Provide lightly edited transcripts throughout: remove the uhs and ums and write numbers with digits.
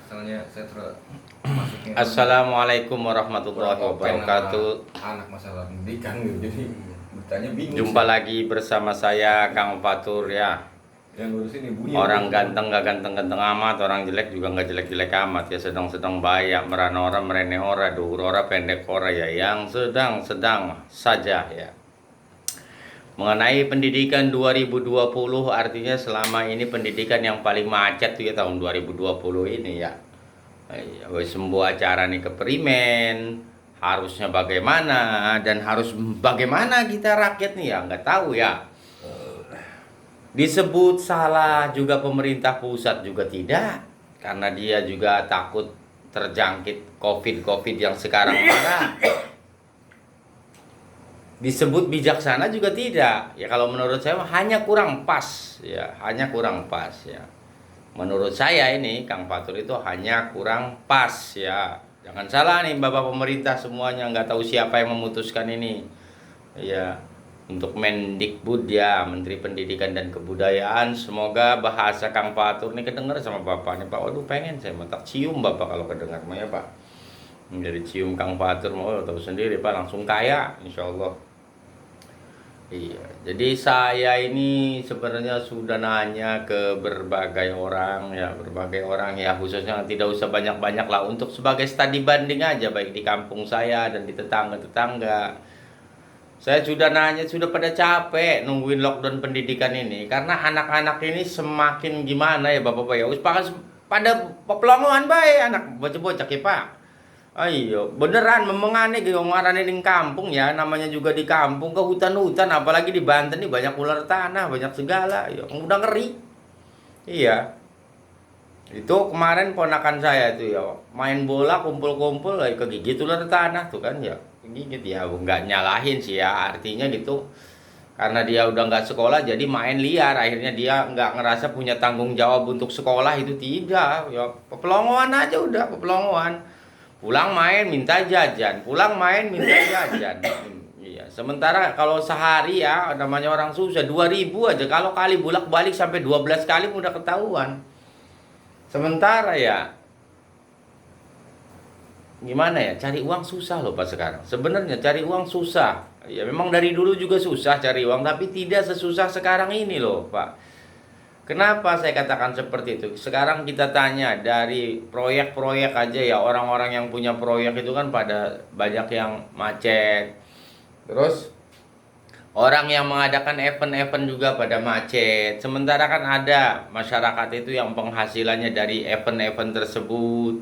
Soalnya saya masuknya Assalamualaikum warahmatullahi wabarakatuh. anak masalah pendidikan gitu. Jadi bertanya bingung. Jumpa lagi bersama saya Kang Fatur ya. Yang ngurusin ibunya. Orang ganteng gak ganteng-ganteng amat, orang jelek juga gak jelek-jelek amat ya, sedang-sedang bayak, merana ora, merene ora, dhuwur ora, pendek ora ya, yang sedang-sedang saja ya. Mengenai pendidikan 2020, artinya selama ini pendidikan yang paling macet tuh ya tahun 2020 ini ya. Semua acara nih keperimen, harusnya bagaimana dan harus bagaimana kita rakyat nih ya nggak tahu ya. Disebut salah juga pemerintah pusat juga tidak, karena dia juga takut terjangkit COVID yang sekarang marah. Disebut bijaksana juga tidak ya, kalau menurut saya hanya kurang pas ya, hanya kurang pas ya. Menurut saya ini Kang Fatur itu hanya kurang pas ya. Jangan salah nih Bapak pemerintah semuanya, nggak tahu siapa yang memutuskan ini ya. Untuk Mendikbud ya, Menteri Pendidikan dan Kebudayaan, semoga bahasa Kang Fatur ini kedengar sama Bapak nih Pak. Waduh, pengen saya mentak cium Bapak kalau kedengar mah ya Pak. Menjadi cium Kang Fatur mau tahu sendiri Pak, langsung kaya insya Allah. Iya, jadi saya ini sebenarnya sudah nanya ke berbagai orang ya, khususnya tidak usah banyak-banyak lah, untuk sebagai studi banding aja, baik di kampung saya dan di tetangga-tetangga. Saya sudah nanya, sudah pada capek nungguin lockdown pendidikan ini, karena anak-anak ini semakin gimana ya Bapak-bapak ya, pada pelongoan baik anak bocah-bocah ya Pak. Ayo, beneran memengane ngarane ning kampung ya, namanya juga di kampung, ke hutan-hutan, apalagi di Banten nih banyak ular tanah, banyak segala, ya udah ngeri. Iya. Itu kemarin ponakan saya itu ya, main bola kumpul-kumpul kegigit ular tanah tuh kan ya. Gigit ya, nggak nyalahin sih ya, artinya gitu. Karena dia udah nggak sekolah jadi main liar, akhirnya dia nggak ngerasa punya tanggung jawab untuk sekolah, itu tidak ya, pepelongoan aja udah, pepelongoan. Pulang main minta jajan, pulang main minta jajan. Iya, sementara kalau sehari ya namanya orang susah 2.000 aja, kalau kali bolak-balik sampai 12 kali udah ketahuan. Sementara ya gimana ya, cari uang susah loh Pak sekarang. Sebenarnya cari uang susah. Ya memang dari dulu juga susah cari uang, tapi tidak sesusah sekarang ini loh Pak. Kenapa saya katakan seperti itu? Sekarang kita tanya dari proyek-proyek aja ya, orang-orang yang punya proyek itu kan pada banyak yang macet. Terus orang yang mengadakan event-event juga pada macet. Sementara kan ada masyarakat itu yang penghasilannya dari event-event tersebut.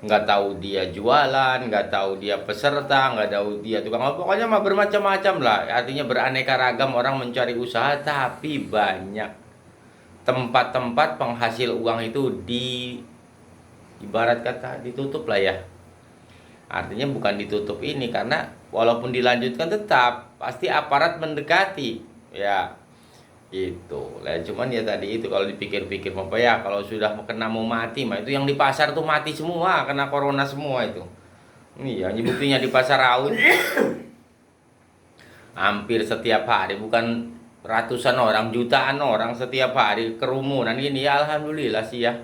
Nggak tahu dia jualan, nggak tahu dia peserta, nggak tahu dia tukang apa. Pokoknya mah bermacam-macam lah. Artinya beraneka ragam orang mencari usaha, tapi banyak tempat-tempat penghasil uang itu ibarat kata ditutup lah ya. Artinya bukan ditutup ini, karena walaupun dilanjutkan tetap pasti aparat mendekati ya itu lah. Cuman ya tadi itu kalau dipikir-pikir apa ya, kalau sudah kena mau mati mah itu yang di pasar tuh mati semua, kena corona semua itu. Iya, buktinya di pasar Raut hampir setiap hari, bukan ratusan orang, jutaan orang setiap hari kerumunan ini ya. Alhamdulillah sih ya,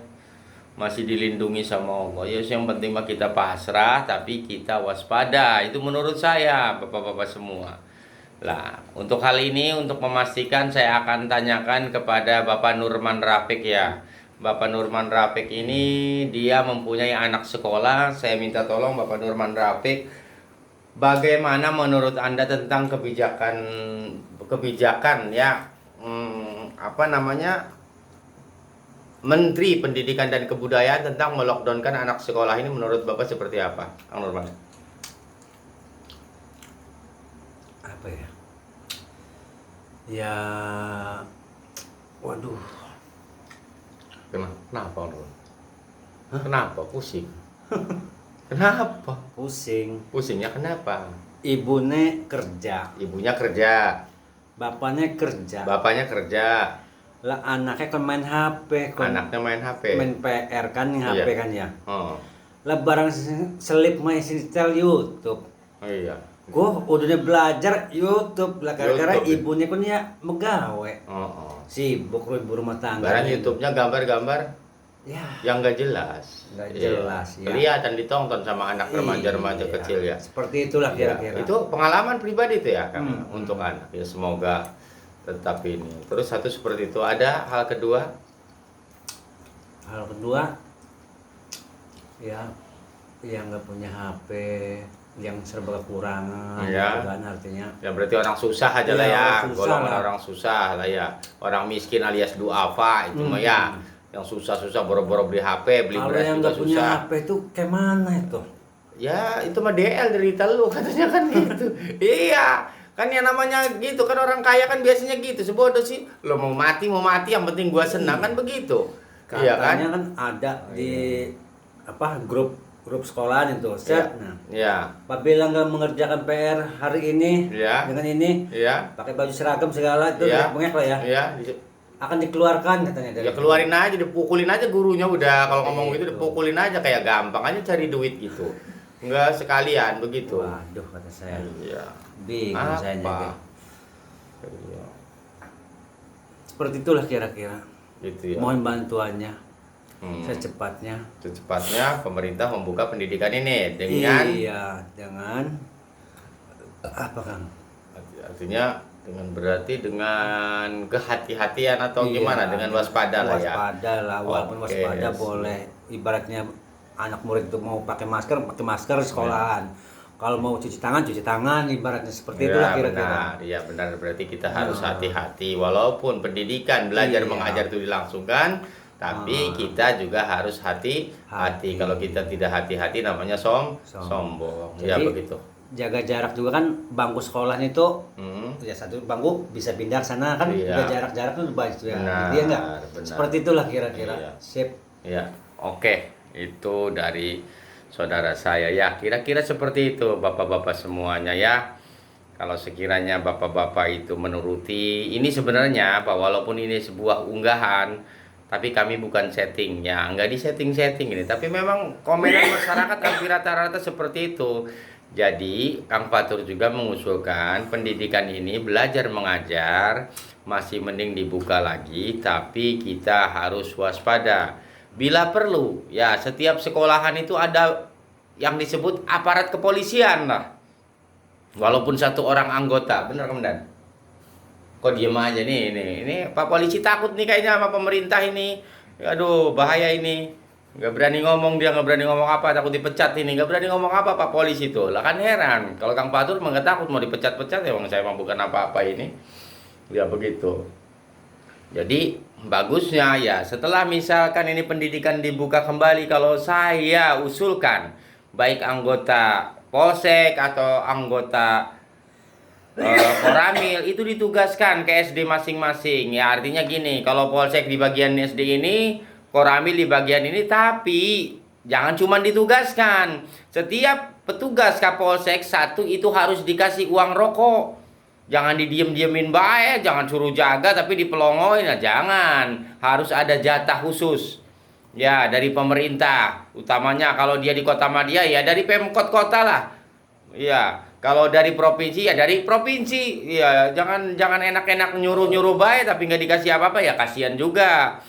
masih dilindungi sama Allah ya. Yang penting mah kita pasrah tapi kita waspada, itu menurut saya bapak-bapak semua lah. Untuk hal ini, untuk memastikan, saya akan tanyakan kepada Bapak Nurman Rafiq ya. Bapak Nurman Rafiq ini dia mempunyai anak sekolah. Saya minta tolong Bapak Nurman Rafiq, bagaimana menurut Anda tentang kebijakan ya, apa namanya, Menteri Pendidikan dan Kebudayaan tentang melockdownkan anak sekolah ini, menurut Bapak seperti apa, Kang Nurman? Apa ya? Ya, waduh. Kenapa Nurman? Kenapa pusing? Kenapa? Pusingnya kenapa? Ibunya kerja, Ibunya kerja, bapaknya kerja. bapaknya kerja, Lah anaknya kan main HP, anaknya main HP. main PR kan, HP Iya. kan ya. Oh, Lah barang selip main setel YouTube. oh iya. Gua udah belajar YouTube lah, gara-gara YouTube. ibunya kan ya megawe. Oh, oh. Sibuk ibu rumah tangga. Barang YouTube-nya gambar-gambar. Ya, yang nggak jelas. nggak Iya. jelas, ya. Kelihatan ditonton sama anak remaja-remaja Iya, kecil ya. seperti itulah Iya, kira-kira. itu pengalaman pribadi itu ya Kang, Hmm. untuk anak. Ya semoga tetap ini. Terus satu seperti itu. Ada hal kedua? Hal kedua, ya yang nggak punya HP, yang serba kekurangan, Iya. gitu kan artinya. Ya berarti orang susah aja lah Iya, ya. orang susah Golongan lah. orang susah lah ya. Orang miskin alias duafa itu mah ya. Yang susah-susah boro-boro beli HP, beli Kalau beras yang juga nggak punya susah. HP itu kayak mana itu? Ya itu mah DL derita lu katanya kan gitu. Iya. Kan yang namanya gitu kan, orang kaya kan biasanya gitu. Sebodoh sih. Lo mau mati yang penting gua senang kan begitu. Iya kan? Katanya kan ada di apa grup sekolahan itu, set. Nah, Iya. apabila nggak mengerjakan PR hari ini Iya. dengan ini, Iya. pakai baju seragam segala itu, Iya. bengek lah ya, Iya. akan dikeluarkan katanya dari. Ya keluarin aja, dipukulin aja gurunya udah. Kalau ngomong gitu Gitu. dipukulin aja, kayak gampang aja cari duit gitu. Enggak sekalian begitu. Waduh, kata saya, Iya. bingung saya juga. Apa? Iya. Seperti itulah kira-kira. Gitu ya. Mohon bantuannya Hmm. secepatnya. Secepatnya pemerintah membuka pendidikan ini dengan Iya, dengan apa Kang? artinya dengan kehati-hatian atau Iya, gimana, dengan waspada lah ya. Waspada lah, walaupun Oke, waspada yes. boleh. Ibaratnya anak murid itu mau pakai masker di sekolahan. Kalau mau cuci tangan, ibaratnya seperti itulah Ya, kira-kira. benar. Ya benar, berarti kita harus hati-hati walaupun pendidikan belajar Iya. mengajar itu dilangsungkan, tapi kita juga harus hati-hati. Hati. Kalau kita tidak hati-hati namanya sombong. Ya Jadi, begitu. jaga jarak juga kan, bangku sekolah itu Hmm. ya satu bangku bisa pindah ke sana kan, Iya. udah jarak-jarak kan lebih ya. Benar, Iya enggak? benar. Seperti itulah kira-kira. Iya. Sip. Ya, oke. Itu dari saudara saya ya. Kira-kira seperti itu Bapak-bapak semuanya ya. Kalau sekiranya Bapak-bapak itu menuruti, ini sebenarnya Pak, walaupun ini sebuah unggahan, tapi kami bukan settingnya, nggak di setting-setting ini. Tapi memang komenan masyarakat hampir rata-rata seperti itu. Jadi Kang Fatur juga mengusulkan pendidikan ini belajar mengajar masih mending dibuka lagi, tapi kita harus waspada. Bila perlu, ya setiap sekolahan itu ada yang disebut aparat kepolisian lah. Walaupun satu orang anggota, benar Komandan? Kok diem aja nih, ini Pak Polisi takut nih kayaknya sama pemerintah ini. Aduh, bahaya ini. Nggak berani ngomong, dia nggak berani ngomong apa, takut dipecat ini. Nggak berani ngomong apa Pak Polisi itu. Lah kan heran, kalau Kang Fatur emang nggak takut mau dipecat-pecat, ya saya emang bukan apa-apa ini. Ya begitu. Jadi bagusnya ya setelah misalkan ini pendidikan dibuka kembali, kalau saya usulkan baik anggota Polsek atau anggota Koramil itu ditugaskan ke SD masing-masing. Ya artinya gini, kalau Polsek di bagian SD ini, Koramil di bagian ini, tapi jangan cuma ditugaskan. Setiap petugas Kapolsek satu itu harus dikasih uang rokok. Jangan didiem-diemin baik, jangan suruh jaga tapi dipelongoin. Nah, jangan. Harus ada jatah khusus. Ya, dari pemerintah. Utamanya kalau dia di Kota Madia ya dari Pemkot kota lah. Ya, kalau dari provinsi ya dari provinsi. Ya, jangan enak-enak nyuruh-nyuruh baik tapi nggak dikasih apa-apa, ya kasihan juga.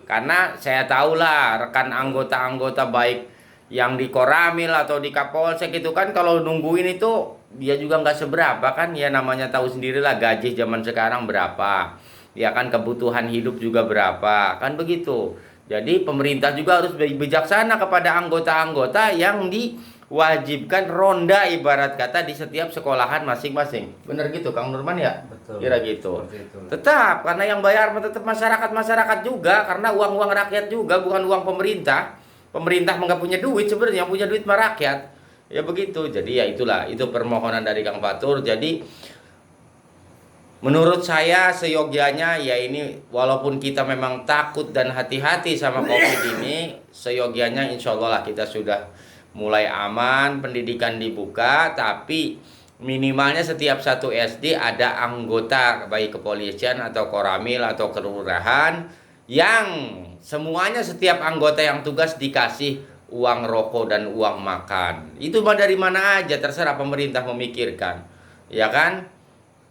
Karena saya tahu lah rekan anggota-anggota baik yang di Koramil atau di Kapolsek itu kan kalau nungguin itu dia juga nggak seberapa kan, ya namanya tahu sendirilah gaji zaman sekarang berapa, ya kan kebutuhan hidup juga berapa, kan begitu. Jadi pemerintah juga harus bijaksana kepada anggota-anggota yang diwajibkan ronda ibarat kata di setiap sekolahan masing-masing. Bener gitu Kang Nurman ya? Betul. Kira gitu. Seperti itu. Tetap karena yang bayar tetap masyarakat juga, karena uang-uang rakyat juga, bukan uang pemerintah. Pemerintah nggak punya duit sebenarnya, yang punya duit mah rakyat. Ya begitu. Jadi ya itulah, itu permohonan dari Kang Fatur. Jadi menurut saya seyogyanya ya ini, walaupun kita memang takut dan hati-hati sama COVID ini, seyogyanya insya Allah lah kita sudah mulai aman, pendidikan dibuka, tapi minimalnya setiap satu SD ada anggota baik kepolisian atau Koramil atau kelurahan yang semuanya setiap anggota yang tugas dikasih uang rokok dan uang makan. Itu mah dari mana aja terserah pemerintah memikirkan. Ya kan?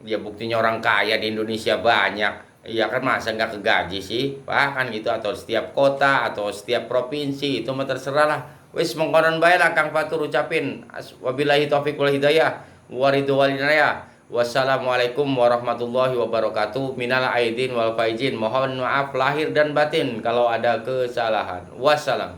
Ya buktinya orang kaya di Indonesia banyak. Iya kan, masa nggak kegaji sih Pak kan gitu, atau setiap kota atau setiap provinsi itu mah terserah lah. Wis mengkonon bae lah Kang Fatur ucapin. Wabillahi taufiq wal hidayah. Waridwanaya. Wassalamualaikum warahmatullahi wabarakatuh. Minal aidin wal faizin. Mohon maaf lahir dan batin kalau ada kesalahan. Wassalam.